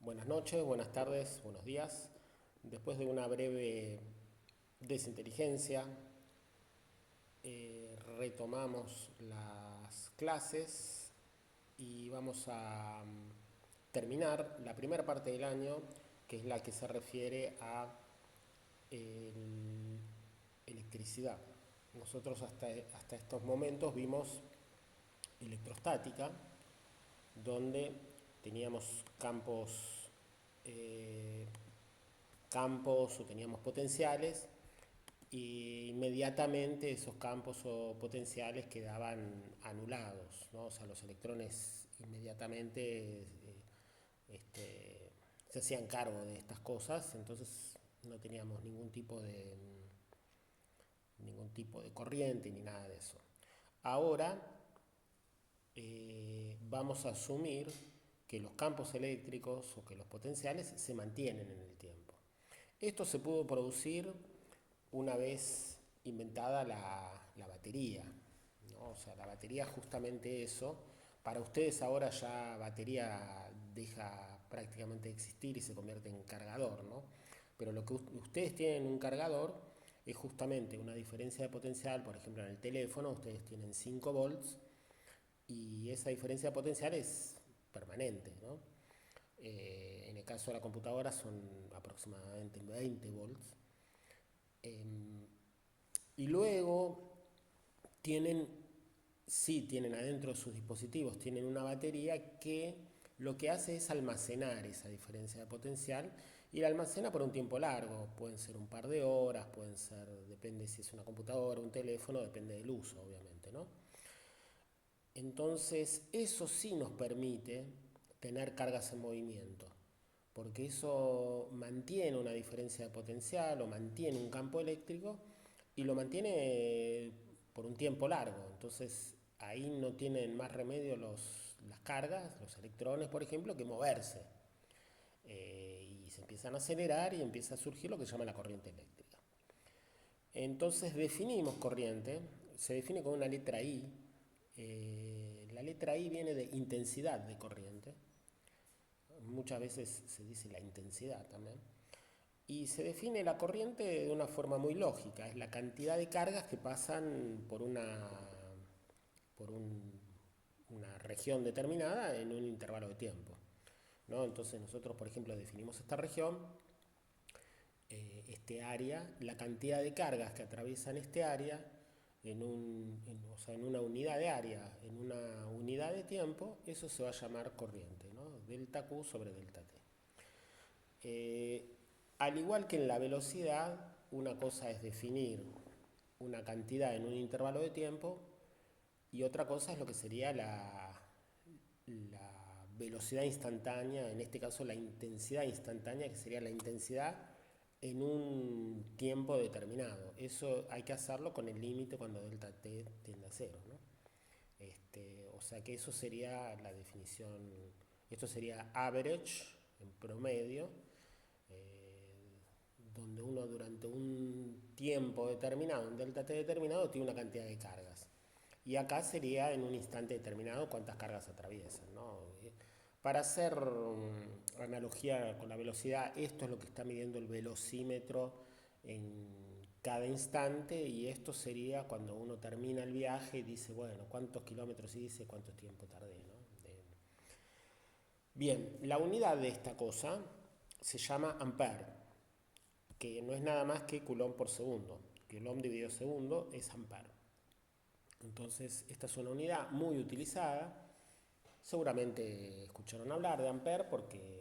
Buenas noches, buenas tardes, buenos días. Después de una breve desinteligencia, retomamos las clases y vamos a terminar la primera parte del año, que es la que se refiere a electricidad. Nosotros hasta estos momentos vimos electrostática, donde teníamos eh, campos o teníamos potenciales y inmediatamente esos campos o potenciales quedaban anulados, ¿no? O sea, los electrones inmediatamente se hacían cargo de estas cosas, entonces no teníamos ningún tipo de corriente ni nada de eso. Ahora vamos a asumir que los campos eléctricos o que los potenciales se mantienen en el tiempo. Esto se pudo producir una vez inventada la batería, ¿no? O sea, la batería justamente eso. Para ustedes ahora ya batería deja prácticamente de existir y se convierte en cargador, ¿no? Pero lo que ustedes tienen en un cargador es justamente una diferencia de potencial. Por ejemplo, en el teléfono ustedes tienen 5 volts y esa diferencia potencial es permanente, ¿no? En el caso de la computadora son aproximadamente 20 volts. Eh, y luego tienen, sí tienen adentro de sus dispositivos, tienen una batería que lo que hace es almacenar esa diferencia de potencial y la almacena por un tiempo largo, pueden ser un par de horas, pueden ser, depende si es una computadora, un teléfono, depende del uso, obviamente, ¿no? Entonces, eso sí nos permite tener cargas en movimiento, porque eso mantiene una diferencia de potencial o mantiene un campo eléctrico y lo mantiene por un tiempo largo. Entonces, ahí no tienen más remedio las cargas, los electrones, por ejemplo, que moverse. Y se empiezan a acelerar y empieza a surgir lo que se llama la corriente eléctrica. Entonces definimos corriente, se define con una letra I. La letra I viene de intensidad de corriente, muchas veces se dice la intensidad también, y se define la corriente de una forma muy lógica, es la cantidad de cargas que pasan por una región determinada en un intervalo de tiempo, ¿no? Entonces nosotros, por ejemplo, definimos esta región, este área, la cantidad de cargas que atraviesan este área o sea, en una unidad de área, en una unidad de tiempo, eso se va a llamar corriente, ¿no? Delta Q sobre delta T. Eh, Al igual que en la velocidad, una cosa es definir una cantidad en un intervalo de tiempo y otra cosa es lo que sería la velocidad instantánea, en este caso la intensidad instantánea, que sería la intensidad en un tiempo determinado. Eso hay que hacerlo con el límite cuando delta t tiende a cero, ¿no? O sea que eso sería la definición, esto sería average, en promedio, eh, donde uno durante un tiempo determinado, un delta t determinado, tiene una cantidad de cargas. Y acá sería en un instante determinado cuántas cargas atraviesan, ¿no? Para hacer analogía con la velocidad, esto es lo que está midiendo el velocímetro en cada instante y esto sería cuando uno termina el viaje y dice, bueno, cuántos kilómetros hice, cuánto tiempo tardé, ¿no? Bien, la unidad de esta cosa se llama ampere, que no es nada más que coulomb por segundo. Coulomb dividido segundo es ampere. Entonces, esta es una unidad muy utilizada. Seguramente escucharon hablar de ampere porque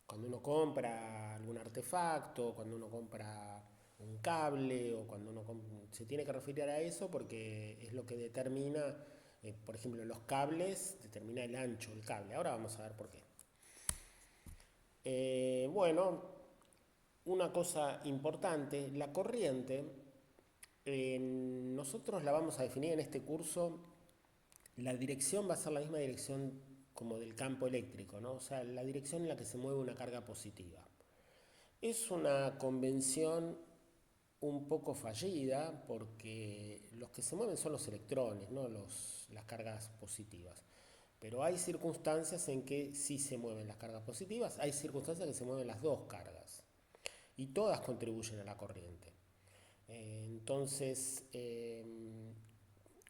cuando uno compra algún artefacto, cuando uno compra un cable o cuando se tiene que referir a eso porque es lo que determina, por ejemplo, los cables, determina el ancho del cable. Ahora vamos a ver por qué. Bueno, una cosa importante, la corriente, nosotros la vamos a definir en este curso, la dirección va a ser la misma dirección como del campo eléctrico, ¿no? O sea, la dirección en la que se mueve una carga positiva. Es una convención un poco fallida porque los que se mueven son los electrones, no las cargas positivas. Pero hay circunstancias en que sí se mueven las cargas positivas, hay circunstancias en que se mueven las dos cargas y todas contribuyen a la corriente. Entonces,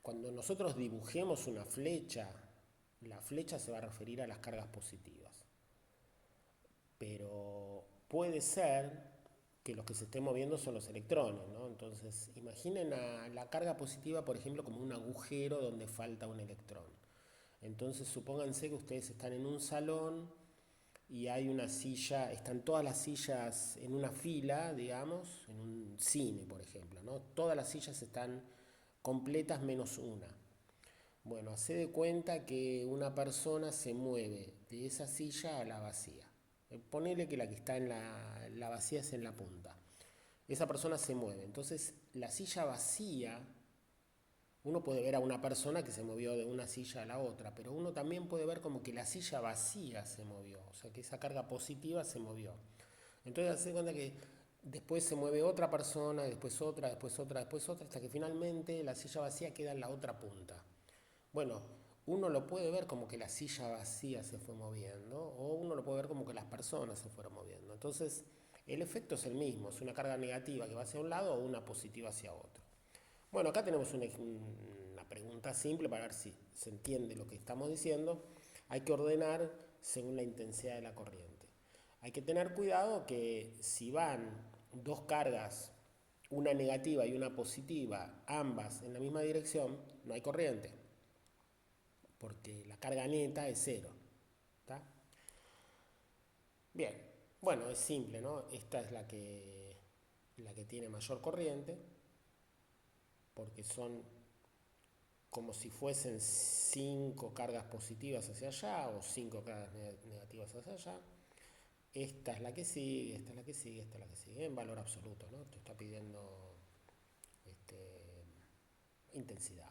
cuando nosotros dibujemos una flecha, la flecha se va a referir a las cargas positivas. Pero puede ser que los que se estén moviendo son los electrones, ¿no? Entonces, imaginen a la carga positiva, por ejemplo, como un agujero donde falta un electrón. Entonces, supónganse que ustedes están en un salón y hay una silla, están todas las sillas en una fila, digamos, en un cine, por ejemplo, ¿no? Todas las sillas están completas menos una. Bueno, hace de cuenta que una persona se mueve de esa silla a la vacía. Ponele que la que está en la vacía es en la punta. Esa persona se mueve. Entonces, la silla vacía, uno puede ver a una persona que se movió de una silla a la otra, pero uno también puede ver como que la silla vacía se movió, o sea, que esa carga positiva se movió. Entonces, se cuenta que después se mueve otra persona, después otra, después otra, después otra, hasta que finalmente la silla vacía queda en la otra punta. Bueno, uno lo puede ver como que la silla vacía se fue moviendo, o uno lo puede ver como que las personas se fueron moviendo. Entonces, el efecto es el mismo, es una carga negativa que va hacia un lado o una positiva hacia otro. Bueno, acá tenemos una pregunta simple para ver si se entiende lo que estamos diciendo. Hay que ordenar según la intensidad de la corriente. Hay que tener cuidado que si van dos cargas, una negativa y una positiva, ambas en la misma dirección, no hay corriente, porque la carga neta es cero. ¿Está? Bien, bueno, es simple, ¿no? Esta es la que tiene mayor corriente, porque son como si fuesen 5 cargas positivas hacia allá o 5 cargas negativas hacia allá. Esta es la que sigue, esta es la que sigue, esta es la que sigue, en valor absoluto, ¿no? Te está pidiendo intensidad.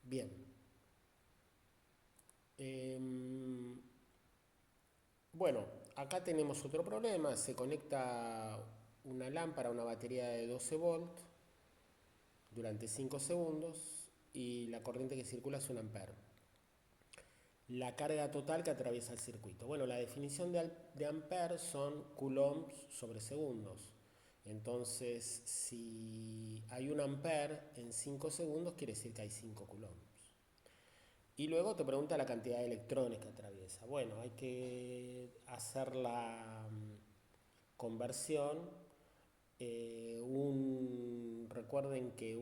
Bien. Bueno, acá tenemos otro problema. Se conecta una lámpara a una batería de 12 volts durante 5 segundos y la corriente que circula es un ampere. La carga total que atraviesa el circuito. Bueno, la definición de ampere son coulombs sobre segundos. Entonces, si hay un ampere en 5 segundos, quiere decir que hay 5 coulombs. Y luego te pregunta la cantidad de electrones que atraviesa. Bueno, hay que hacer la conversión. Recuerden que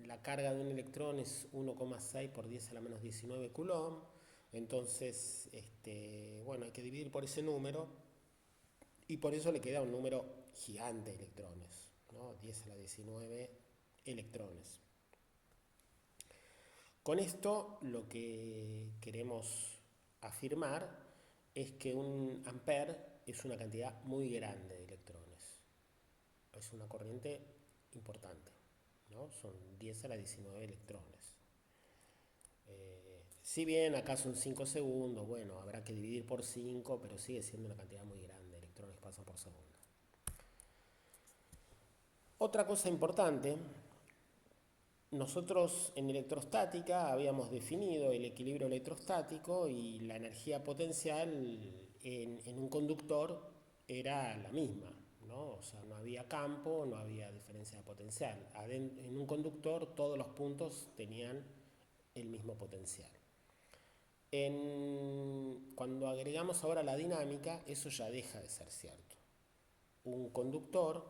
la carga de un electrón es 1,6 por 10 a la menos 19 coulomb. Entonces, bueno, hay que dividir por ese número y por eso le queda un número gigante de electrones, ¿no? 10 a la 19 electrones. Con esto lo que queremos afirmar es que un ampere es una cantidad muy grande de electrones. Es una corriente importante, ¿no? Son 10 a la 19 electrones. Si bien acá son 5 segundos, bueno, habrá que dividir por 5, pero sigue siendo una cantidad muy grande de electrones que pasan por segundo. Otra cosa importante, nosotros en electrostática habíamos definido el equilibrio electrostático y la energía potencial en un conductor era la misma, ¿no? O sea, no había campo, no había diferencia de potencial. En un conductor todos los puntos tenían el mismo potencial. Cuando agregamos ahora la dinámica, eso ya deja de ser cierto. Un conductor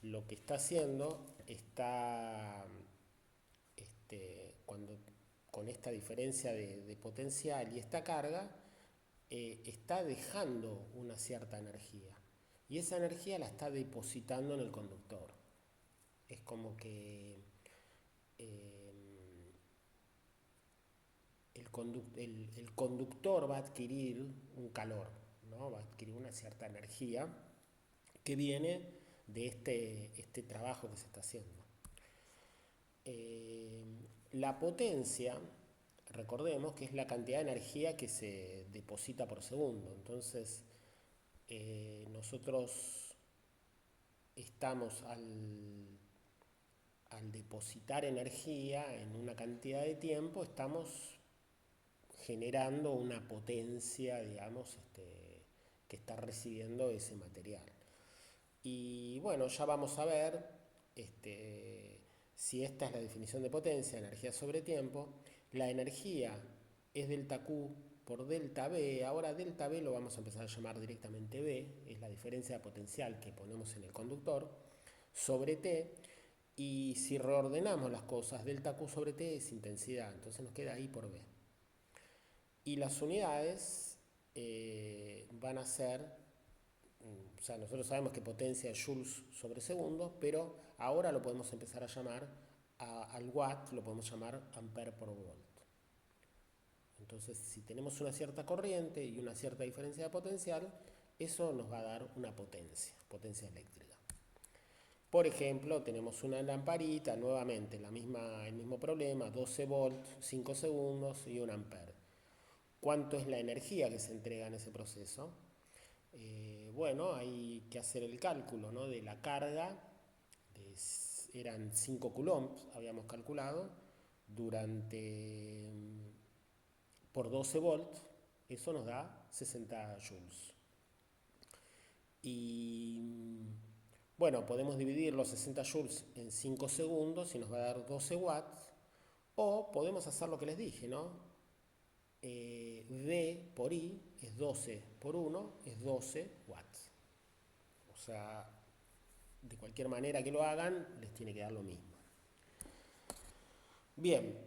lo que está haciendo está, cuando, con esta diferencia de potencial y esta carga, está dejando una cierta energía. Y esa energía la está depositando en el conductor. Es como que el conductor va a adquirir un calor, ¿no? Va a adquirir una cierta energía que viene de este trabajo que se está haciendo. La potencia, recordemos que es la cantidad de energía que se deposita por segundo. Entonces, nosotros estamos al depositar energía en una cantidad de tiempo, estamos generando una potencia, digamos, que está recibiendo ese material. Y bueno, ya vamos a ver si esta es la definición de potencia, energía sobre tiempo. La energía es delta Q por delta B. Ahora delta B lo vamos a empezar a llamar directamente B, es la diferencia de potencial que ponemos en el conductor, sobre T. Y si reordenamos las cosas, delta Q sobre T es intensidad, entonces nos queda I por B. Y las unidades van a ser, o sea, nosotros sabemos que potencia es joules sobre segundo, pero ahora lo podemos empezar a llamar, al watt lo podemos llamar ampere por volt. Entonces, si tenemos una cierta corriente y una cierta diferencia de potencial, eso nos va a dar una potencia eléctrica. Por ejemplo, tenemos una lamparita, nuevamente el mismo problema, 12 volts, 5 segundos y 1 ampere. ¿Cuánto es la energía que se entrega en ese proceso? Bueno, hay que hacer el cálculo, ¿no?, de la carga, eran 5 coulombs, habíamos calculado, por 12 volts, eso nos da 60 joules. Y bueno, podemos dividir los 60 joules en 5 segundos y nos va a dar 12 watts, o podemos hacer lo que les dije, ¿no? D por I es 12 por 1, es 12 watts. O sea, de cualquier manera que lo hagan, les tiene que dar lo mismo. Bien,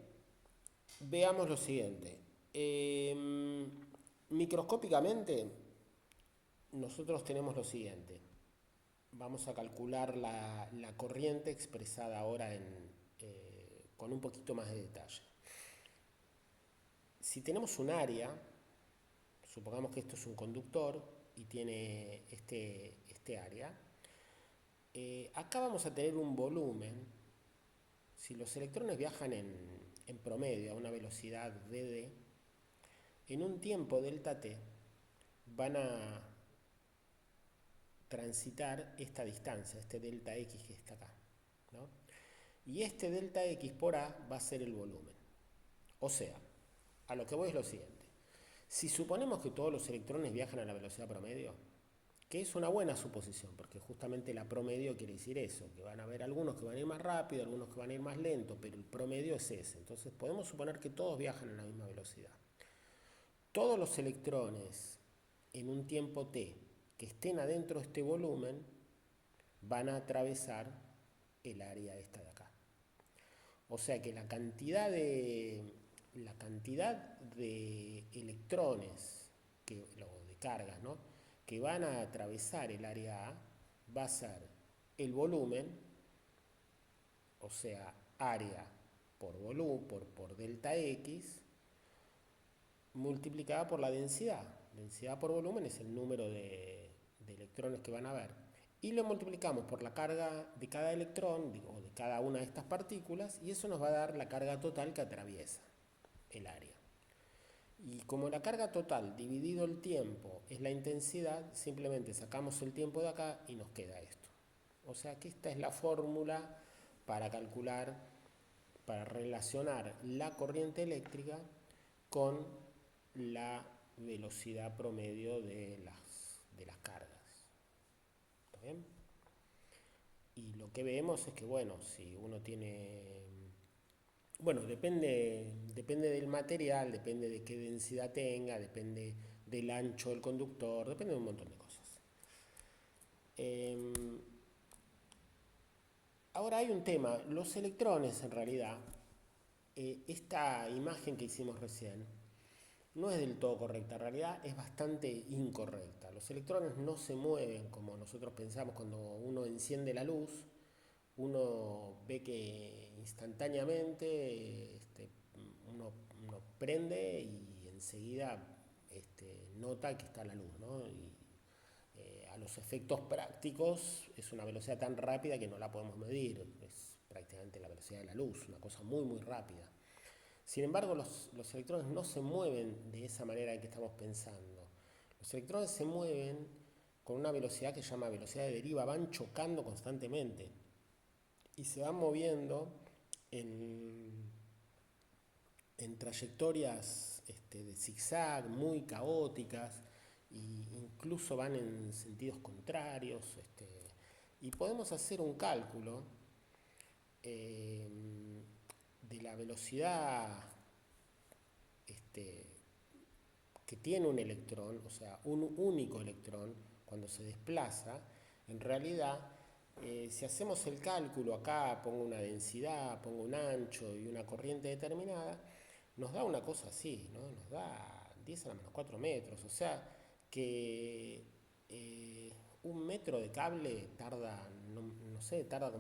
veamos lo siguiente. Microscópicamente, nosotros tenemos lo siguiente. Vamos a calcular la corriente expresada ahora con un poquito más de detalle. Si tenemos un área, supongamos que esto es un conductor y tiene este área, acá vamos a tener un volumen. Si los electrones viajan en promedio a una velocidad dd, en un tiempo delta t van a transitar esta distancia, este delta x que está acá, ¿no? Y este delta x por a va a ser el volumen. O sea, a lo que voy es lo siguiente. Si suponemos que todos los electrones viajan a la velocidad promedio, que es una buena suposición, porque justamente la promedio quiere decir eso, que van a haber algunos que van a ir más rápido, algunos que van a ir más lento, pero el promedio es ese. Entonces podemos suponer que todos viajan a la misma velocidad. Todos los electrones en un tiempo t que estén adentro de este volumen van a atravesar el área esta de acá. O sea que la cantidad de electrones, o de cargas, ¿no?, que van a atravesar el área A va a ser el volumen, o sea, área por volumen, por delta X, multiplicada por la densidad. Densidad por volumen es el número de electrones que van a haber. Y lo multiplicamos por la carga de cada electrón, o de cada una de estas partículas, y eso nos va a dar la carga total que atraviesa el área. Y como la carga total dividido el tiempo es la intensidad, simplemente sacamos el tiempo de acá y nos queda esto. O sea que esta es la fórmula para calcular, para relacionar la corriente eléctrica con la velocidad promedio de las cargas. ¿Está bien? Y lo que vemos es que, bueno, si uno tiene... Bueno, depende del material, depende de qué densidad tenga, depende del ancho del conductor, depende de un montón de cosas. Ahora hay un tema, los electrones en realidad, esta imagen que hicimos recién, no es del todo correcta, en realidad es bastante incorrecta. Los electrones no se mueven como nosotros pensamos cuando uno enciende la luz. Uno ve que instantáneamente uno prende y enseguida nota que está la luz, ¿no? Y a los efectos prácticos es una velocidad tan rápida que no la podemos medir, es prácticamente la velocidad de la luz, una cosa muy muy rápida. Sin embargo, los electrones no se mueven de esa manera en que estamos pensando. Los electrones se mueven con una velocidad que se llama velocidad de deriva, van chocando constantemente. y se van moviendo en, en trayectorias de zigzag muy caóticas e incluso van en sentidos contrarios. Y podemos hacer un cálculo eh, de la velocidad este, que tiene un electrón, o sea, un único electrón, cuando se desplaza. En realidad, si hacemos el cálculo, acá pongo una densidad, pongo un ancho y una corriente determinada, nos da una cosa así, ¿no? Nos da 10 a la menos 4 metros, o sea que un metro de cable tarda, no sé, tarda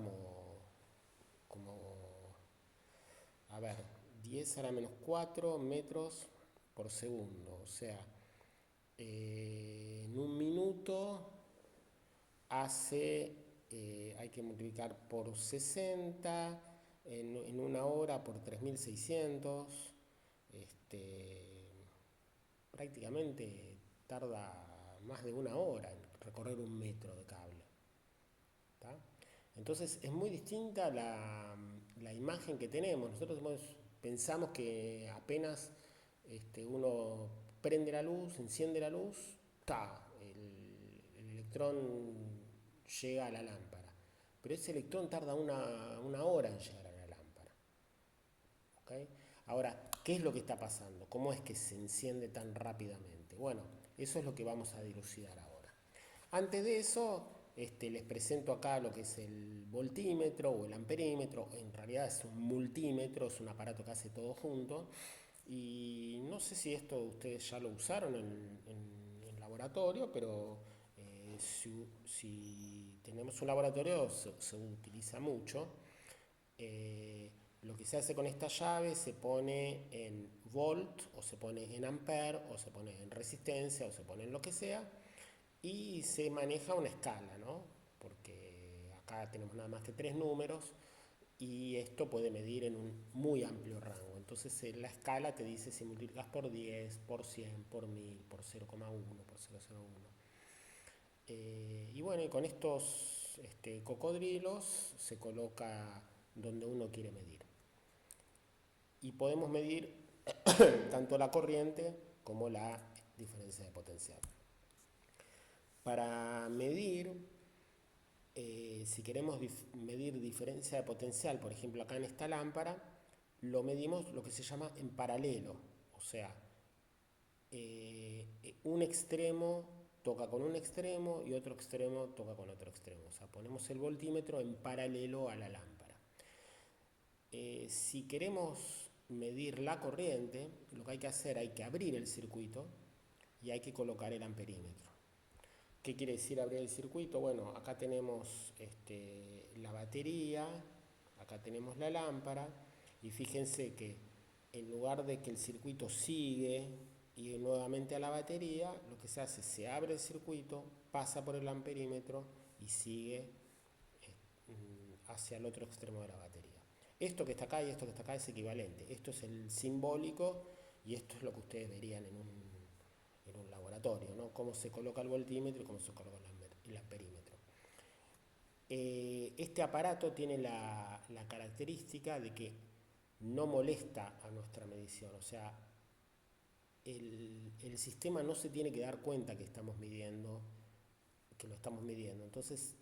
como, a ver, 10 a la menos 4 metros por segundo, o sea, en un minuto hace, hay que multiplicar por 60, en una hora por 3600, prácticamente tarda más de una hora en recorrer un metro de cable. ¿Tá? Entonces es muy distinta la imagen que tenemos. Nosotros pensamos que apenas uno prende la luz, enciende la luz, el electrón llega a la lámpara. Pero ese electrón tarda una hora en llegar a la lámpara. ¿Okay? Ahora, ¿qué es lo que está pasando? ¿Cómo es que se enciende tan rápidamente? Bueno, eso es lo que vamos a dilucidar ahora. Antes de eso, les presento acá lo que es el voltímetro o el amperímetro. En realidad es un multímetro, es un aparato que hace todo junto. Y no sé si esto ustedes ya lo usaron en laboratorio, pero si tenemos un laboratorio se utiliza mucho. Lo que se hace con esta llave se pone en volt, o se pone en ampere, o se pone en resistencia, o se pone en lo que sea, y se maneja una escala, ¿no? Porque acá tenemos nada más que 3 números y esto puede medir en un muy amplio rango. Entonces la escala te dice si multiplicas por 10, por 100, por 1000, por 0,1, por 0,01. Y bueno, y con estos cocodrilos se coloca donde uno quiere medir. Y podemos medir tanto la corriente como la diferencia de potencial. Para medir, si queremos medir diferencia de potencial, por ejemplo acá en esta lámpara, lo medimos lo que se llama en paralelo. O sea, un extremo toca con un extremo y otro extremo toca con otro extremo. O sea, ponemos el voltímetro en paralelo a la lámpara. Si queremos medir la corriente, lo que hay que hacer, hay que abrir el circuito y hay que colocar el amperímetro. ¿Qué quiere decir abrir el circuito? Bueno, acá tenemos la batería, acá tenemos la lámpara, y fíjense que en lugar de que el circuito sigue y nuevamente a la batería, lo que se hace, se abre el circuito, pasa por el amperímetro y sigue hacia el otro extremo de la batería. Esto que está acá y esto que está acá es equivalente. Esto es el simbólico y esto es lo que ustedes verían en un laboratorio, ¿no? Cómo se coloca el voltímetro y cómo se coloca el amperímetro. Este aparato tiene la característica de que no molesta a nuestra medición, o sea, el sistema no se tiene que dar cuenta que estamos midiendo, que lo estamos midiendo. Entonces,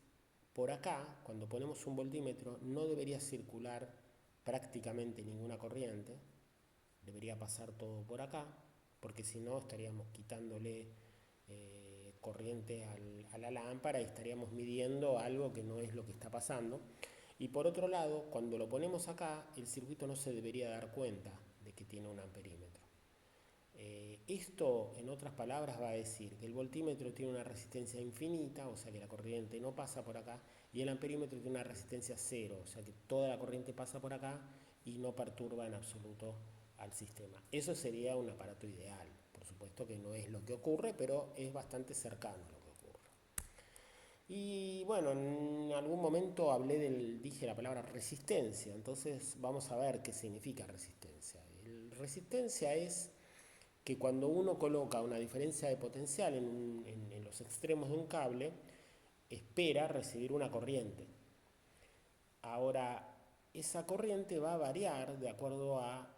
por acá, cuando ponemos un voltímetro, no debería circular prácticamente ninguna corriente, debería pasar todo por acá, porque si no estaríamos quitándole corriente a la lámpara y estaríamos midiendo algo que no es lo que está pasando. Y por otro lado, cuando lo ponemos acá, el circuito no se debería dar cuenta de que tiene un amperímetro. Esto, en otras palabras, va a decir que el voltímetro tiene una resistencia infinita, o sea que la corriente no pasa por acá, y el amperímetro tiene una resistencia cero, o sea que toda la corriente pasa por acá y no perturba en absoluto al sistema. Eso sería un aparato ideal. Por supuesto que no es lo que ocurre, pero es bastante cercano a lo que ocurre. Y bueno, en algún momento dije la palabra resistencia, entonces vamos a ver qué significa resistencia. Resistencia es que cuando uno coloca una diferencia de potencial en los extremos de un cable, espera recibir una corriente. Ahora, esa corriente va a variar de acuerdo a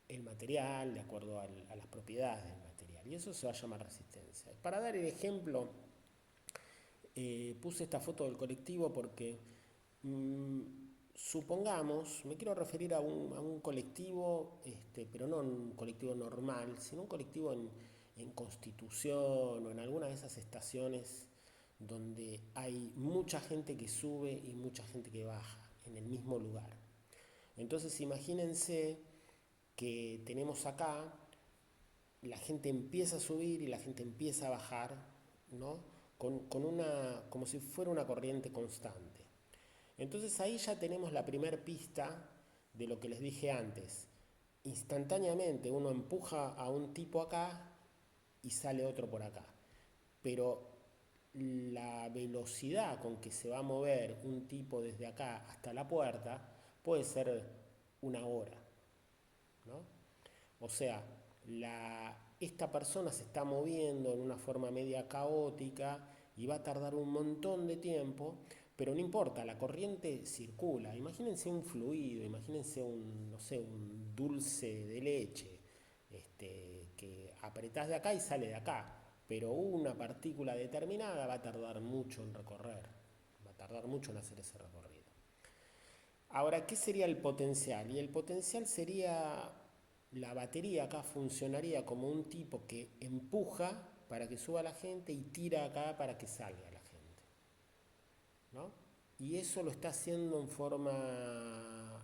el material, de acuerdo a las propiedades del material, y eso se va a llamar resistencia. Para dar el ejemplo, puse esta foto del colectivo porque supongamos, me quiero referir a un colectivo, pero no un colectivo normal, sino un colectivo en Constitución o en alguna de esas estaciones donde hay mucha gente que sube y mucha gente que baja en el mismo lugar. Entonces imagínense que tenemos acá, la gente empieza a subir y la gente empieza a bajar, ¿no? Con una, como si fuera una corriente constante. Entonces ahí ya tenemos la primera pista de lo que les dije antes. Instantáneamente uno empuja a un tipo acá y sale otro por acá. Pero la velocidad con que se va a mover un tipo desde acá hasta la puerta puede ser una hora, ¿no? O sea, esta persona se está moviendo en una forma media caótica y va a tardar un montón de tiempo, pero no importa, la corriente circula. Imagínense un fluido, imagínense un, no sé, un dulce de leche, que apretás de acá y sale de acá, pero una partícula determinada va a tardar mucho en recorrer, va a tardar mucho en hacer ese recorrido. Ahora, ¿qué sería el potencial? Y el potencial sería, la batería acá funcionaría como un tipo que empuja para que suba la gente y tira acá para que salga la gente, ¿no? Y eso lo está haciendo en forma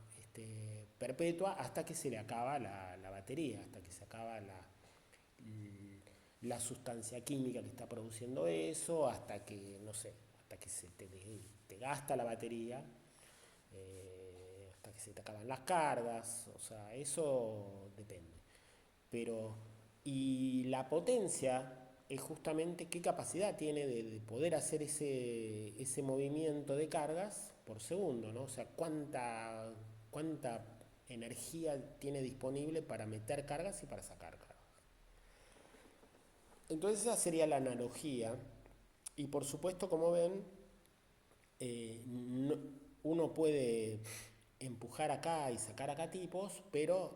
perpetua hasta que se le acaba la batería, hasta que se acaba la sustancia química que está produciendo eso, hasta que, no sé, hasta que te gasta la batería, hasta que se te acaban las cargas, o sea, eso depende. Pero, y la potencia es justamente qué capacidad tiene de poder hacer ese movimiento de cargas por segundo, ¿no? O sea, cuánta energía tiene disponible para meter cargas y para sacar cargas. Entonces esa sería la analogía. Y por supuesto, como ven, no, uno puede empujar acá y sacar acá tipos, pero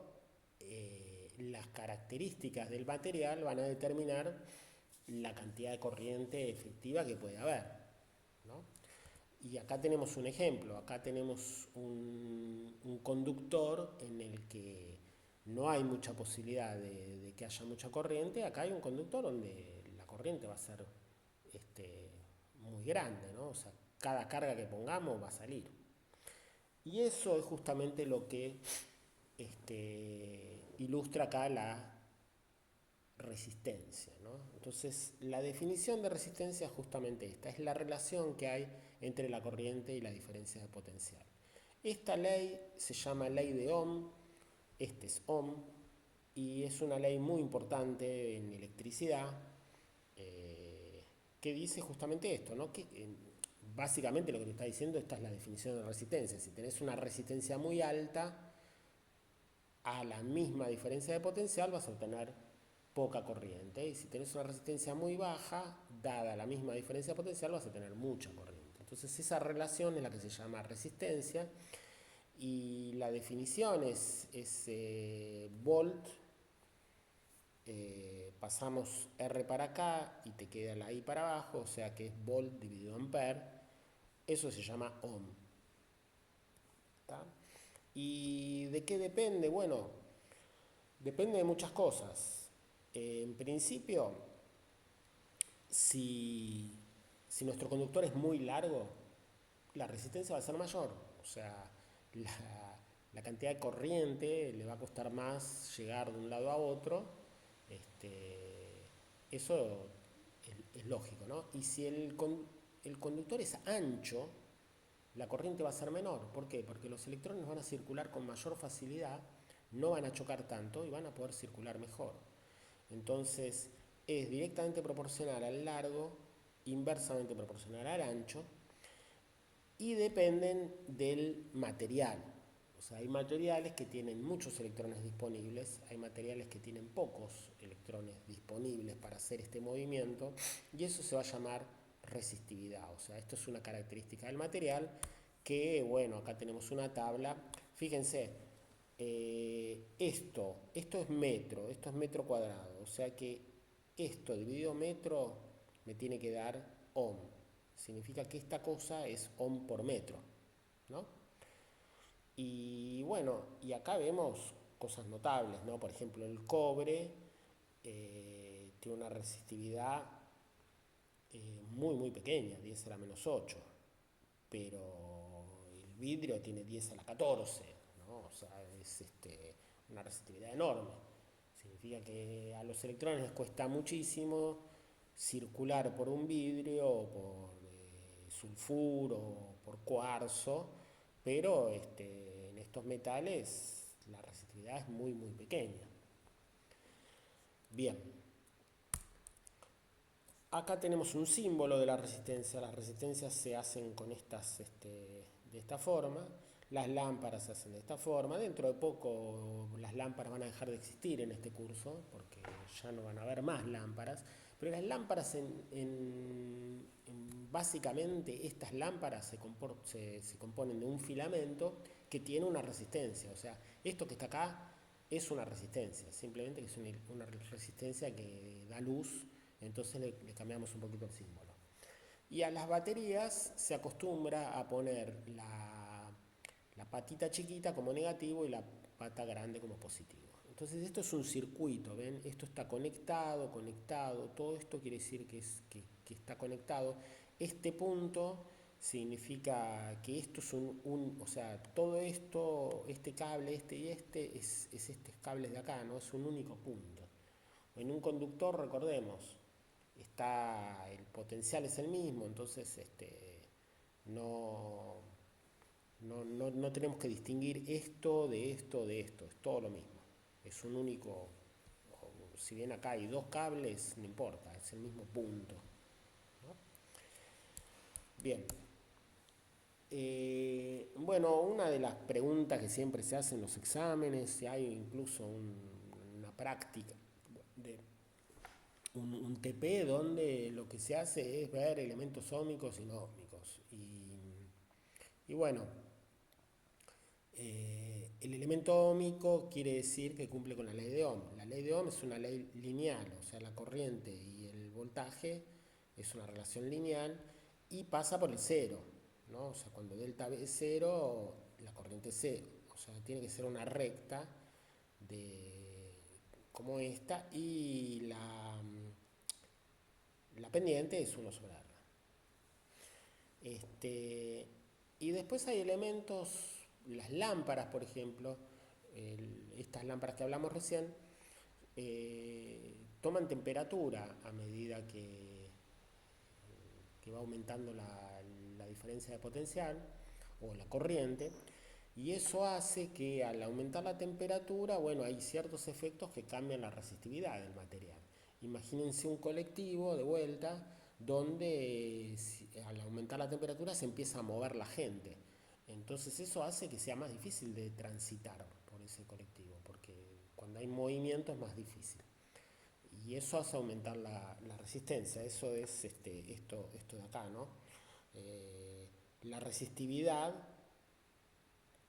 las características del material van a determinar la cantidad de corriente efectiva que puede haber, ¿no? Y acá tenemos un ejemplo, acá tenemos un conductor en el que no hay mucha posibilidad de que haya mucha corriente. Acá hay un conductor donde la corriente va a ser muy grande, ¿no? O sea, cada carga que pongamos va a salir. Y eso es justamente lo que ilustra acá la resistencia, ¿no? Entonces, la definición de resistencia es justamente esta, es la relación que hay entre la corriente y la diferencia de potencial. Esta ley se llama ley de Ohm, este es Ohm, y es una ley muy importante en electricidad, que dice justamente esto, ¿no? Que básicamente lo que te está diciendo, esta es la definición de resistencia. Si tenés una resistencia muy alta, a la misma diferencia de potencial vas a obtener poca corriente. Y si tenés una resistencia muy baja, dada la misma diferencia de potencial, vas a tener mucha corriente. Entonces esa relación es la que se llama resistencia. Y la definición es volt, pasamos R para acá y te queda la I para abajo, o sea que es volt dividido en ampere. Eso se llama ohm. ¿Tá? ¿Y de qué depende? Bueno, depende de muchas cosas. En principio, si, si nuestro conductor es muy largo, la resistencia va a ser mayor. O sea, la cantidad de corriente le va a costar más llegar de un lado a otro. Eso es lógico, ¿no? Y si el conductor es ancho, la corriente va a ser menor. ¿Por qué? Porque los electrones van a circular con mayor facilidad, no van a chocar tanto y van a poder circular mejor. Entonces, es directamente proporcional al largo, inversamente proporcional al ancho, y dependen del material. O sea, hay materiales que tienen muchos electrones disponibles, hay materiales que tienen pocos electrones disponibles para hacer este movimiento, y eso se va a llamar resistividad. O sea, esto es una característica del material que, bueno, acá tenemos una tabla. Fíjense, esto esto es metro cuadrado, o sea que esto dividido metro me tiene que dar ohm. Significa que esta cosa es ohm por metro, ¿no? Y bueno, y acá vemos cosas notables, ¿no? Por ejemplo, el cobre tiene una resistividad muy pequeña, 10 a la menos 8, pero el vidrio tiene 10 a la 14, ¿no? O sea, es una resistividad enorme. Significa que a los electrones les cuesta muchísimo circular por un vidrio o por sulfuro o por cuarzo, pero en estos metales la resistividad es muy pequeña. Bien, acá tenemos un símbolo de la resistencia. Las resistencias se hacen con de esta forma. Las lámparas se hacen de esta forma. Dentro de poco las lámparas van a dejar de existir en este curso porque ya no van a haber más lámparas. Pero las lámparas, básicamente estas lámparas se componen de un filamento que tiene una resistencia. O sea, esto que está acá es una resistencia, simplemente que es una resistencia que da luz, entonces le cambiamos un poquito el símbolo. Y a las baterías se acostumbra a poner la patita chiquita como negativo y la pata grande como positivo. Entonces esto es un circuito, ¿ven? Esto está conectado, todo esto quiere decir que está conectado. Este punto significa que esto es o sea, todo esto, este cable, y es estos cables de acá, ¿no? Es un único punto. En un conductor, recordemos, el potencial es el mismo, entonces no, no tenemos que distinguir esto de esto de esto, es todo lo mismo. Es un único, si bien acá hay dos cables, no importa, es el mismo punto, ¿no? Bien. Bueno, una de las preguntas que siempre se hacen en los exámenes, si hay incluso una práctica de un TP donde lo que se hace es ver elementos óhmicos y no óhmicos. Y bueno, el elemento óhmico quiere decir que cumple con la ley de Ohm. La ley de Ohm es una ley lineal, o sea, la corriente y el voltaje es una relación lineal y pasa por el cero, ¿no? O sea, cuando delta V es cero, la corriente es cero. O sea, tiene que ser una recta como esta y la pendiente es 1 sobre R. Y después hay elementos, las lámparas, por ejemplo, estas lámparas que hablamos recién, toman temperatura a medida que va aumentando la diferencia de potencial o la corriente, y eso hace que al aumentar la temperatura, bueno, hay ciertos efectos que cambian la resistividad del material. Imagínense un colectivo de vuelta donde al aumentar la temperatura se empieza a mover la gente. Entonces eso hace que sea más difícil de transitar por ese colectivo, porque cuando hay movimiento es más difícil. Y eso hace aumentar la resistencia. Eso es esto de acá, ¿no? La resistividad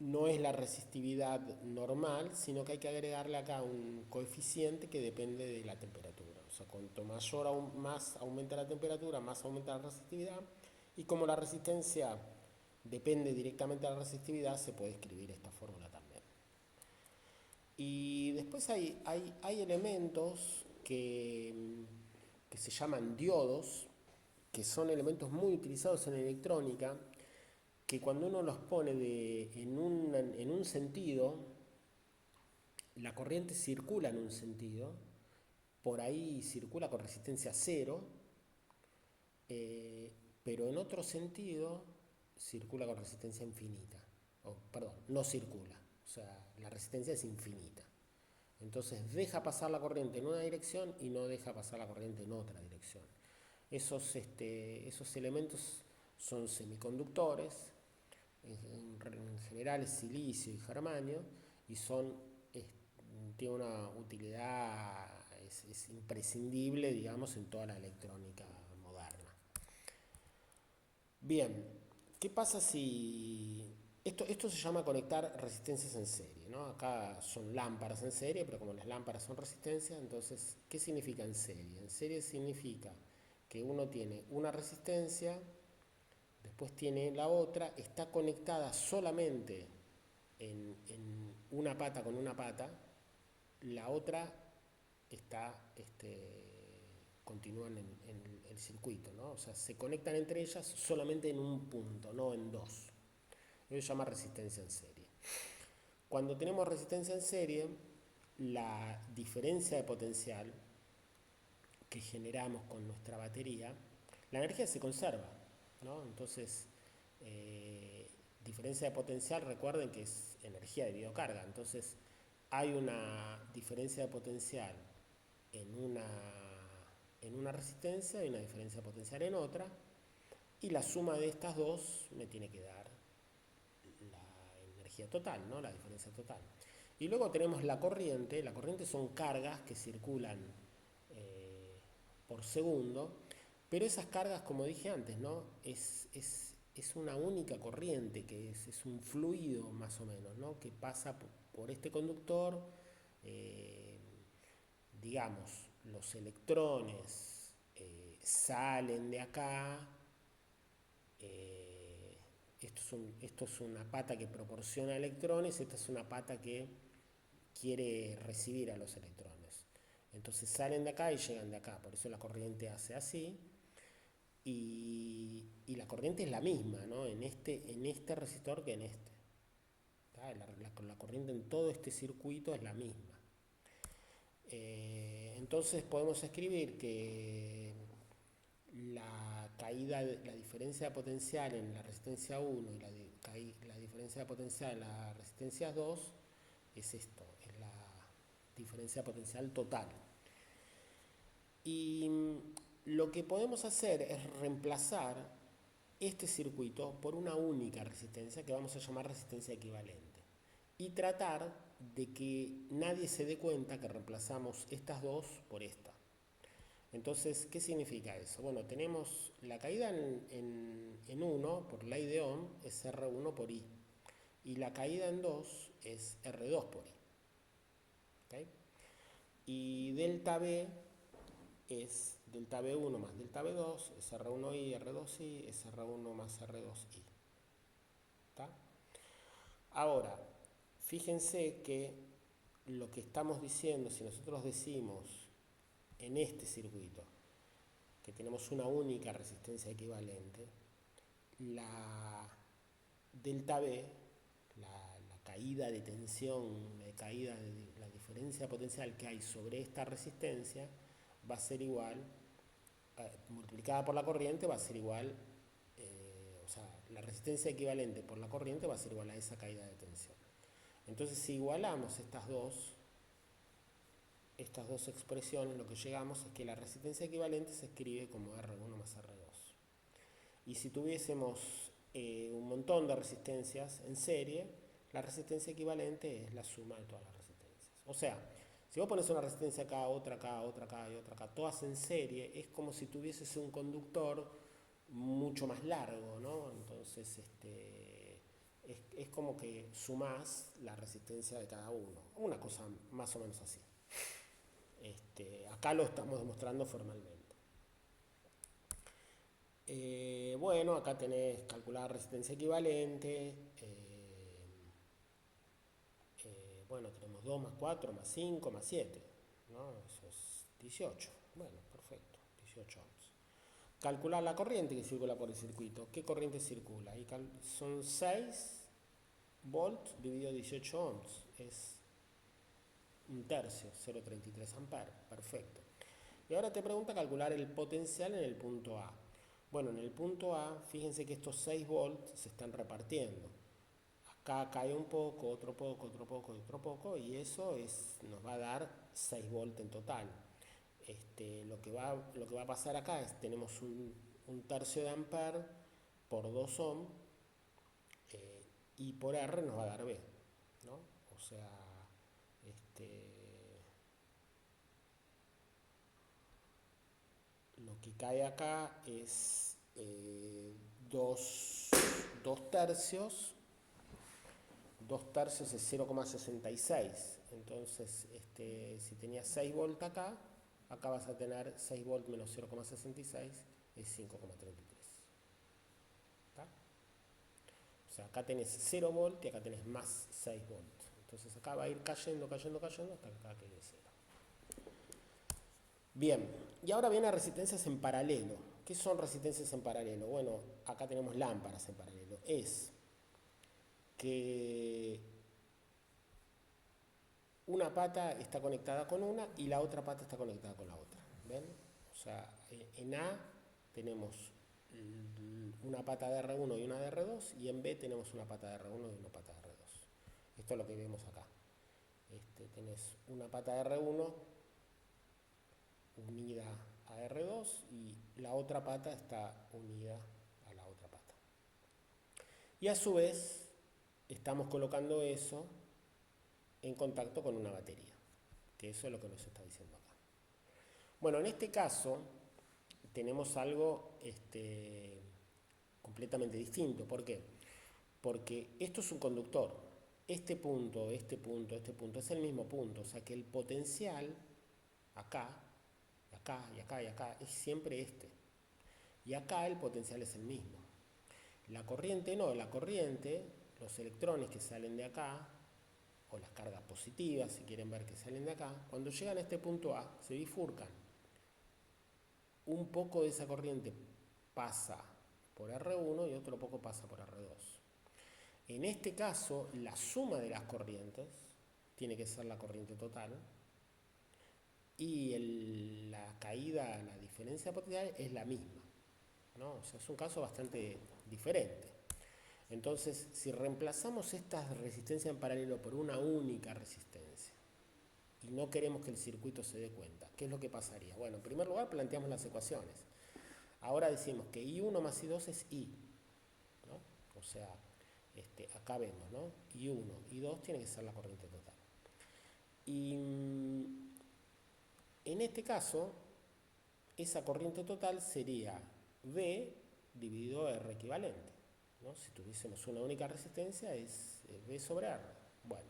no es la resistividad normal, sino que hay que agregarle acá un coeficiente que depende de la temperatura. O sea, cuanto más aumenta la temperatura, más aumenta la resistividad. Y como la resistencia depende directamente de la resistividad, se puede escribir esta fórmula también. Y después hay elementos que se llaman diodos, que son elementos muy utilizados en electrónica, que cuando uno los pone en un sentido, la corriente circula en un sentido, por ahí circula con resistencia cero, pero en otro sentido circula con resistencia infinita. Perdón, no circula, o sea, la resistencia es infinita. Entonces deja pasar la corriente en una dirección y no deja pasar la corriente en otra dirección. Esos elementos son semiconductores, en general es silicio y germanio, y tiene una utilidad, es imprescindible, digamos, en toda la electrónica moderna. Bien, ¿Qué pasa si... Esto se llama conectar resistencias en serie, ¿no? Acá son lámparas en serie, pero como las lámparas son resistencias, entonces, ¿qué significa en serie? En serie significa que uno tiene una resistencia, después tiene la otra, está conectada solamente en una pata con una pata, la otra está, continúan en el circuito, ¿no? O sea, se conectan entre ellas solamente en un punto, no en dos. Eso se llama resistencia en serie. Cuando tenemos resistencia en serie, la diferencia de potencial que generamos con nuestra batería, la energía se conserva, ¿no? Entonces, diferencia de potencial, recuerden que es energía de biocarga. Entonces, hay una diferencia de potencial en una resistencia y una diferencia de potencial en otra, y la suma de estas dos me tiene que dar la energía total, ¿no? La diferencia total. Y luego tenemos la corriente. La corriente son cargas que circulan por segundo, pero esas cargas, como dije antes, ¿no? Es una única corriente, que es un fluido más o menos, ¿no? Que pasa por este conductor, eh, digamos, los electrones salen de acá, esto es una pata que proporciona electrones, esta es una pata que quiere recibir a los electrones. Entonces salen de acá y llegan de acá, por eso la corriente hace así, y la corriente es la misma, ¿no? En este resistor que en este. La corriente en todo este circuito es la misma. Entonces podemos escribir que la diferencia de potencial en la resistencia 1 y la diferencia de potencial en la resistencia 2 es esto, es la diferencia de potencial total. Y lo que podemos hacer es reemplazar este circuito por una única resistencia que vamos a llamar resistencia equivalente, y tratar de que nadie se dé cuenta que reemplazamos estas dos por esta. Entonces, ¿qué significa eso? Bueno, tenemos la caída en 1 por ley de Ohm es R1 por I, y la caída en 2 es R2 por I. ¿Okay? Y delta B es delta B1 más delta B2, es R1I, R2I, es R1 más R2I. ¿Está? Ahora, fíjense que lo que estamos diciendo, si nosotros decimos en este circuito que tenemos una única resistencia equivalente, la delta B, la caída de tensión, la diferencia potencial que hay sobre esta resistencia, va a ser igual, multiplicada por la corriente, va a ser igual, o sea, la resistencia equivalente por la corriente va a ser igual a esa caída de tensión. Entonces, si igualamos estas dos expresiones, lo que llegamos es que la resistencia equivalente se escribe como R1 más R2. Y si tuviésemos un montón de resistencias en serie, la resistencia equivalente es la suma de todas las resistencias. O sea, si vos pones una resistencia acá, otra acá, otra acá y otra acá, todas en serie, es como si tuvieses un conductor mucho más largo, ¿no? Entonces, es como que sumás la resistencia de cada uno. Una cosa más o menos así. Acá lo estamos demostrando formalmente. Bueno, acá tenés calcular resistencia equivalente. Bueno, tenemos 2 más 4 más 5 más 7, ¿no? Eso es 18. Bueno, perfecto, 18 ohms. Calcular la corriente que circula por el circuito. ¿Qué corriente circula? Ahí son 6 volts dividido 18 ohms. Es un tercio, 0,33 amperes. Perfecto. Y ahora te pregunta calcular el potencial en el punto A. Bueno, en el punto A, fíjense que estos 6 volts se están repartiendo. Acá cae un poco, otro poco, otro poco, otro poco, y eso nos va a dar 6 volts en total. Lo que va a pasar acá es, tenemos un tercio de amper por 2 ohm, y por R nos va a dar B, ¿no? O sea, lo que cae acá es 2 2 tercios. 2 tercios es 0,66. Entonces, si tenías 6 volts acá, acá vas a tener 6 volts menos 0,66 es 5,33. ¿Está? O sea, acá tenés 0 volts y acá tenés más 6 volts. Entonces acá va a ir cayendo, cayendo, cayendo hasta que acá quede 0. Bien, y ahora vienen resistencias en paralelo. ¿Qué son resistencias en paralelo? Bueno, acá tenemos lámparas en paralelo. Es que una pata está conectada con una y la otra pata está conectada con la otra. ¿Ven? O sea, en A tenemos una pata de R1 y una de R2, y en B tenemos una pata de R1 y una pata de R2. Esto es lo que vemos acá. Tenés una pata de R1 unida a R2 y la otra pata está unida a la otra pata. Y a su vez estamos colocando eso en contacto con una batería, que eso es lo que nos está diciendo acá. Bueno, en este caso tenemos algo completamente distinto. ¿Por qué? Porque esto es un conductor. Este punto, este punto, este punto es el mismo punto. O sea que el potencial acá, acá y acá y acá es siempre este. Y acá el potencial es el mismo. La corriente no, la corriente, los electrones que salen de acá, o las cargas positivas, si quieren ver que salen de acá, cuando llegan a este punto A, se bifurcan. Un poco de esa corriente pasa por R1 y otro poco pasa por R2. En este caso, la suma de las corrientes tiene que ser la corriente total, y la caída, la diferencia potencial es la misma, ¿no? O sea, es un caso bastante diferente. Entonces, si reemplazamos esta resistencia en paralelo por una única resistencia y no queremos que el circuito se dé cuenta, ¿qué es lo que pasaría? Bueno, en primer lugar planteamos las ecuaciones. Ahora decimos que I1 más I2 es I, ¿no? O sea, acá vemos, ¿no? I1, I2 tiene que ser la corriente total. Y en este caso, esa corriente total sería V dividido R equivalente, ¿no? Si tuviésemos una única resistencia es V sobre R. Bueno,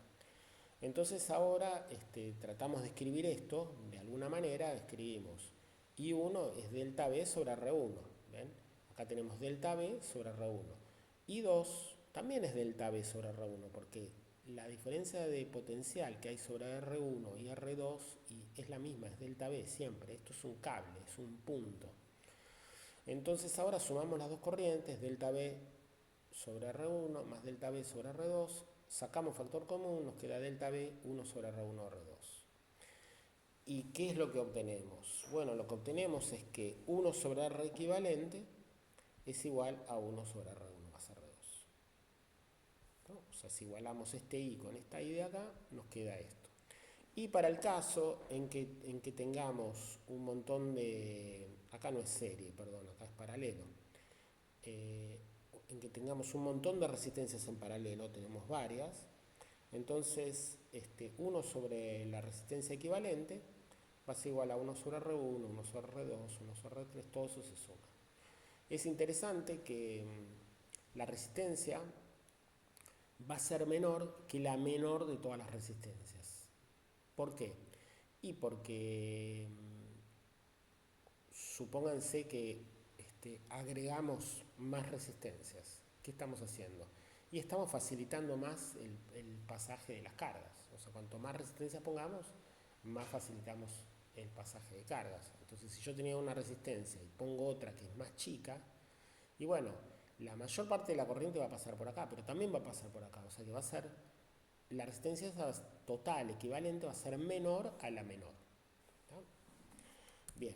entonces ahora tratamos de escribir esto de alguna manera. Escribimos I1 es delta V sobre R1. ¿Ven? Acá tenemos delta V sobre R1. I2 también es delta V sobre R1 porque la diferencia de potencial que hay sobre R1 y R2 es la misma, es delta V siempre. Esto es un cable, es un punto. Entonces ahora sumamos las dos corrientes, delta V sobre R1 más delta V sobre R2, sacamos factor común, nos queda delta V 1 sobre R1 R2. ¿Y qué es lo que obtenemos? Bueno, lo que obtenemos es que 1 sobre R equivalente es igual a 1 sobre R1 más R2. ¿No? O sea, si igualamos este I con esta I de acá, nos queda esto. Y para el caso en que tengamos un montón de... Acá no es serie, perdón, acá es paralelo. En que tengamos un montón de resistencias en paralelo, tenemos varias. Entonces, 1 sobre la resistencia equivalente va a ser igual a 1 sobre R1, 1 sobre R2, 1 sobre R3, todo eso se suma. Es interesante que la resistencia va a ser menor que la menor de todas las resistencias. ¿Por qué? Y porque supónganse que agregamos más resistencias. ¿Qué estamos haciendo? Y estamos facilitando más el pasaje de las cargas. O sea, cuanto más resistencia pongamos, más facilitamos el pasaje de cargas. Entonces, si yo tenía una resistencia y pongo otra que es más chica, y bueno, la mayor parte de la corriente va a pasar por acá, pero también va a pasar por acá. O sea que va a ser, la resistencia total equivalente va a ser menor a la menor. ¿Está? Bien.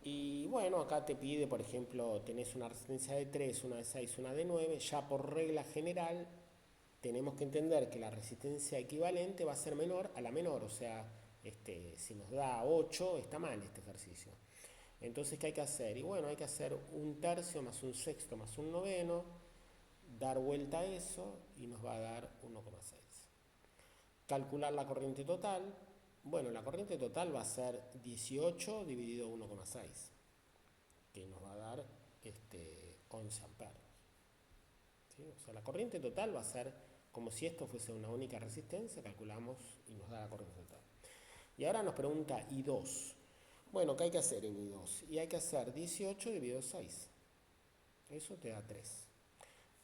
Y bueno, acá te pide, por ejemplo, tenés una resistencia de 3, una de 6, una de 9. Ya por regla general tenemos que entender que la resistencia equivalente va a ser menor a la menor. O sea, si nos da 8, está mal este ejercicio. Entonces, ¿qué hay que hacer? Y bueno, hay que hacer un tercio más un sexto más un noveno, dar vuelta a eso y nos va a dar 1,6. Calcular la corriente total. Bueno, la corriente total va a ser 18 dividido 1,6, que nos va a dar 11 amperes. ¿sí? O sea, la corriente total va a ser como si esto fuese una única resistencia, calculamos y nos da la corriente total. Y ahora nos pregunta I2. Bueno, ¿qué hay que hacer en I2? Y hay que hacer 18 dividido 6. Eso te da 3.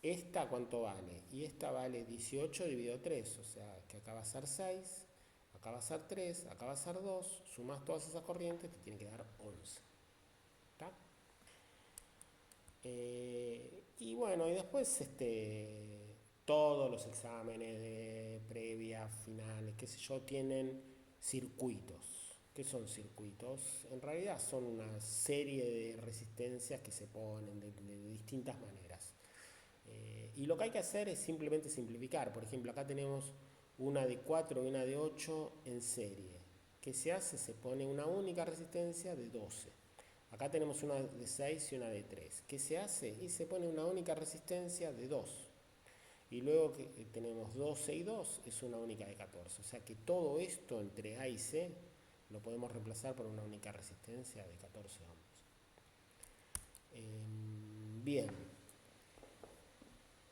¿Esta cuánto vale? Y esta vale 18 dividido 3, o sea que acá va a ser 6, acá va a ser 3, acá va a ser 2, sumas todas esas corrientes, te tiene que dar 11. ¿Está? Y bueno, y después todos los exámenes de previa, finales, qué sé yo, tienen circuitos. ¿Qué son circuitos? En realidad son una serie de resistencias que se ponen de distintas maneras. Y lo que hay que hacer es simplemente simplificar. Por ejemplo, acá tenemos una de 4 y una de 8 en serie. ¿Qué se hace? Se pone una única resistencia de 12. Acá tenemos una de 6 y una de 3. ¿Qué se hace? Y se pone una única resistencia de 2. Y luego que tenemos 12 y 2 es una única de 14. O sea que todo esto entre A y C lo podemos reemplazar por una única resistencia de 14 ohms. Bien.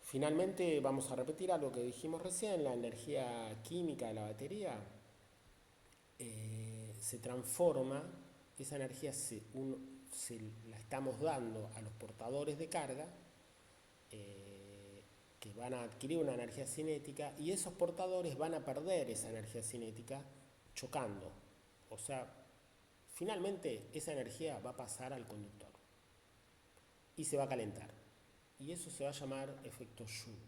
Finalmente vamos a repetir algo que dijimos recién, la energía química de la batería se transforma, esa energía se la estamos dando a los portadores de carga que van a adquirir una energía cinética y esos portadores van a perder esa energía cinética chocando. O sea, finalmente esa energía va a pasar al conductor y se va a calentar. Y eso se va a llamar efecto Joule.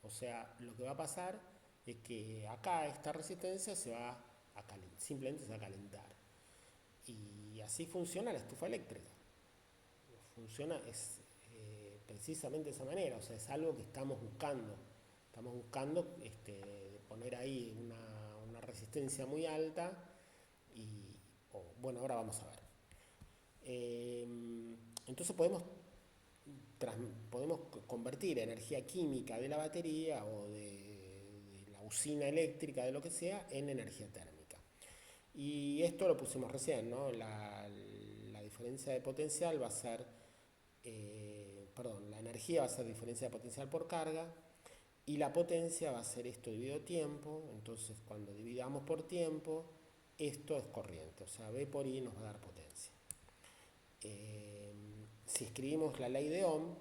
O sea, lo que va a pasar es que acá esta resistencia se va a calentar, simplemente se va a calentar. Y así funciona la estufa eléctrica. Funciona precisamente de esa manera, o sea, es algo que estamos buscando. Estamos buscando poner ahí una resistencia muy alta y, bueno, ahora vamos a ver. Entonces podemos convertir energía química de la batería o de la usina eléctrica, de lo que sea, en energía térmica. Y esto lo pusimos recién, ¿no? La diferencia de potencial va a ser, la energía va a ser diferencia de potencial por carga y la potencia va a ser esto dividido tiempo. Entonces cuando dividamos por tiempo, esto es corriente, o sea, V por I nos va a dar potencia. Si escribimos la ley de Ohm,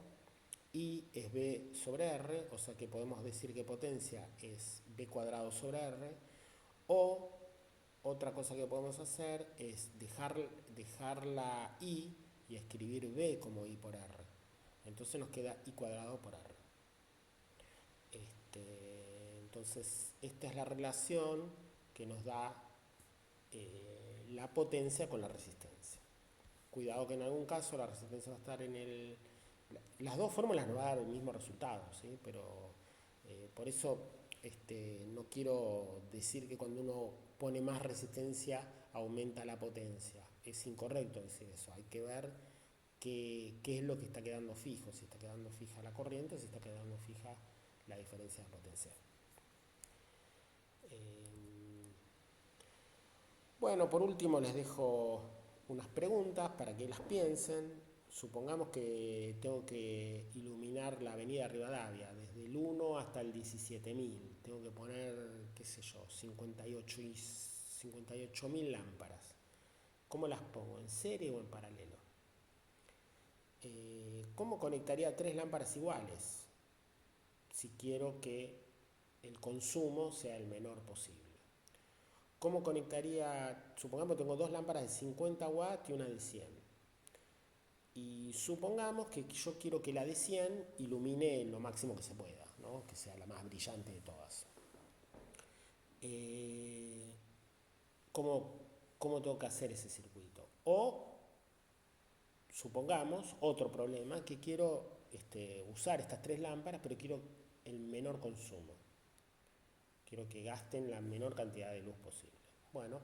I es V sobre R, o sea que podemos decir que potencia es V cuadrado sobre R, o otra cosa que podemos hacer es dejar la I y escribir V como I por R. Entonces nos queda I cuadrado por R. Entonces esta es la relación que nos da la potencia con la resistencia. Cuidado que en algún caso la resistencia va a estar en el... Las dos fórmulas nos van a dar el mismo resultado, ¿sí? Pero por eso no quiero decir que cuando uno pone más resistencia aumenta la potencia. Es incorrecto decir eso. Hay que ver qué es lo que está quedando fijo. Si está quedando fija la corriente o si está quedando fija la diferencia de potencial. Bueno, por último les dejo unas preguntas para que las piensen. Supongamos que tengo que iluminar la avenida Rivadavia, desde el 1 hasta el 17.000. Tengo que poner, qué sé yo, 58.000 lámparas. ¿Cómo las pongo? ¿En serie o en paralelo? ¿Cómo conectaría tres lámparas iguales? Si quiero que el consumo sea el menor posible. ¿Cómo conectaría? Supongamos que tengo dos lámparas de 50 watts y una de 100. Y supongamos que yo quiero que la de 100 ilumine lo máximo que se pueda, ¿no? Que sea la más brillante de todas. ¿Cómo tengo que hacer ese circuito? O supongamos, otro problema, que quiero usar estas tres lámparas, pero quiero el menor consumo. Quiero que gasten la menor cantidad de luz posible. Bueno,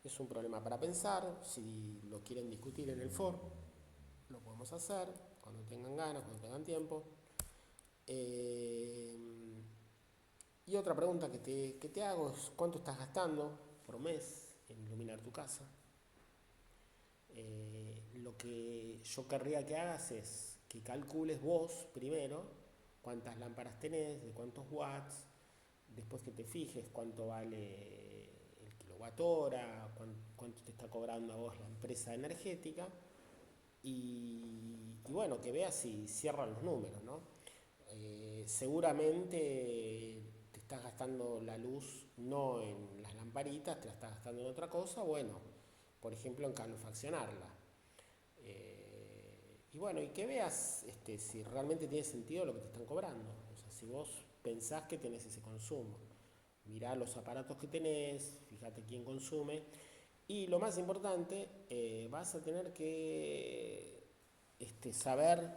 es un problema para pensar. Si lo quieren discutir en el foro, lo podemos hacer cuando tengan ganas, cuando tengan tiempo. Y otra pregunta que te hago es: ¿cuánto estás gastando por mes en iluminar tu casa? Lo que yo querría que hagas es que calcules vos primero cuántas lámparas tenés, de cuántos watts, después que te fijes cuánto vale el kilowatt hora, cuánto te está cobrando a vos la empresa energética y bueno, que veas si cierran los números, ¿no? Seguramente te estás gastando la luz no en las lamparitas, te la estás gastando en otra cosa, bueno, por ejemplo en calefaccionarla. Y bueno, y que veas si realmente tiene sentido lo que te están cobrando. O sea, si vos pensás que tenés ese consumo, mirá los aparatos que tenés, fíjate quién consume. Y lo más importante, vas a tener que saber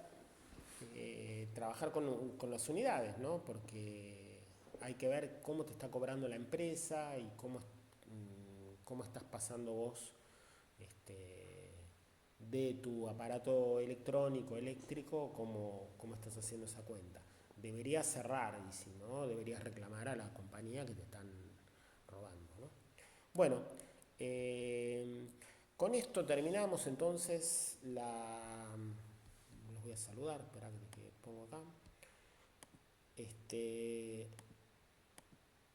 trabajar con las unidades, ¿no? Porque hay que ver cómo te está cobrando la empresa y cómo estás pasando vos de tu aparato electrónico, eléctrico, cómo estás haciendo esa cuenta. Deberías cerrar y si no, deberías reclamar a la compañía que te están robando, ¿no? Bueno, eh, con esto terminamos entonces los voy a saludar, espera que pongo acá. Este,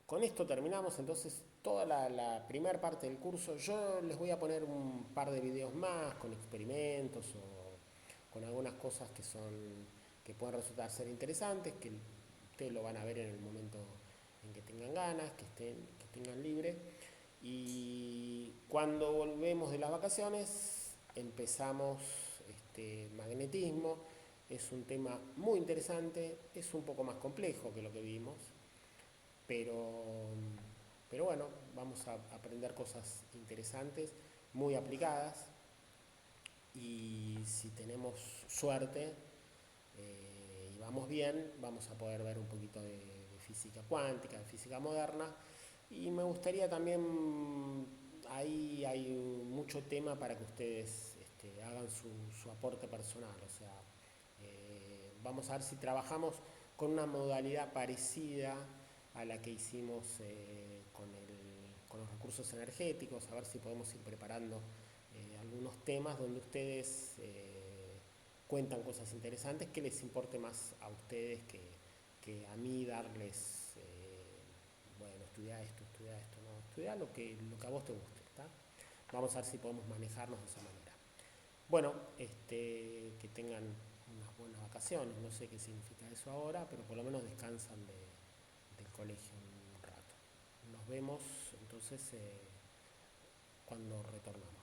con esto terminamos entonces toda la primera parte del curso. Yo les voy a poner un par de videos más con experimentos o con algunas cosas que pueden resultar ser interesantes, que ustedes lo van a ver en el momento en que tengan ganas, que tengan libre. Y cuando volvemos de las vacaciones empezamos magnetismo. Es un tema muy interesante, es un poco más complejo que lo que vimos, pero, pero bueno, vamos a aprender cosas interesantes, muy aplicadas y si tenemos suerte y vamos bien, vamos a poder ver un poquito de física cuántica, de física moderna y me gustaría también, ahí hay mucho tema para que ustedes hagan su aporte personal, o sea, vamos a ver si trabajamos con una modalidad parecida a la que hicimos con los recursos energéticos, a ver si podemos ir preparando algunos temas donde ustedes cuentan cosas interesantes que les importe más a ustedes que a mí darles, bueno, estudia esto, no, estudia lo que a vos te guste, ¿está? Vamos a ver si podemos manejarnos de esa manera. Bueno, que tengan unas buenas vacaciones, no sé qué significa eso ahora, pero por lo menos descansan del colegio un rato. Nos vemos entonces cuando retornamos.